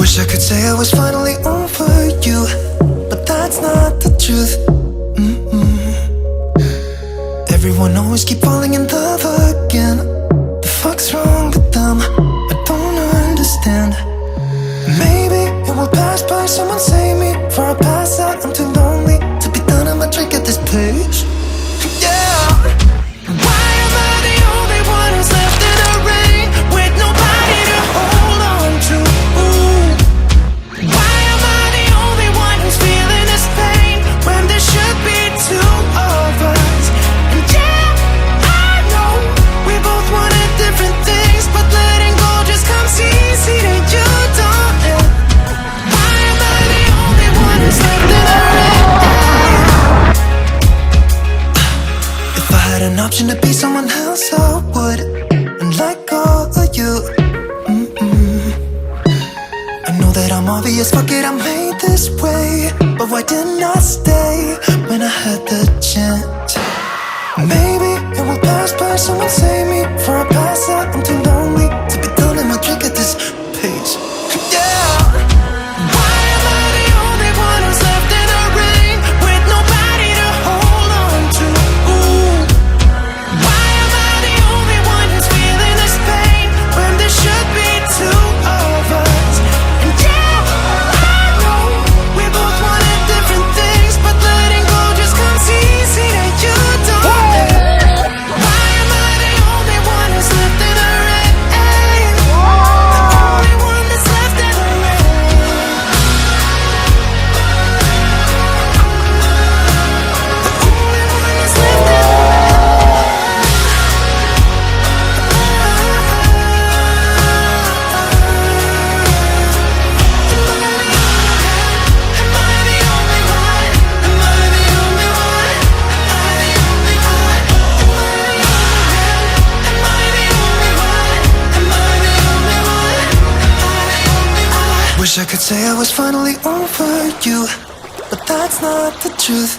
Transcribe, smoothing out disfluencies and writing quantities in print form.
Wish I could say I was finally over you, but that's not the truth. Everyone always keep falling in love again. The fuck's wrong with them? I don't understand. Maybe it will pass by, someone save me. Before I pass out, I'm too lonely to be done. I'ma drink at this place. Yeah. Why am I the only one who's left in the rain with nobody to hold on to? Ooh. Why am I the only one who's feeling this pain when there should be two of us? And yeah, I know we both wanted different things, but letting go just comes easy to you, don't it? Why am I the only one who's left in the rain? If I had an option to be someone else, I would, and let go of you. I know that I'm obvious, fuck it, I'm made this way. But why didn't I stay when I had the chance? Maybe it will pass by, someone save me. Before I pass out, I'm too lonely to be done in my drink at this pace. Yeah. Why am I the only one who's left in the rain with nobody to hold on to? Ooh. Why am I the only one who's feeling this pain when there should be two of us? And yeah, I know we both wanted different things, but letting go just comes easy to you, don't it? Why am I the only one who's left in the rain? The only one that's left in the rain. The only one that's left in the Wish I could say I was finally over you, but that's not the truth.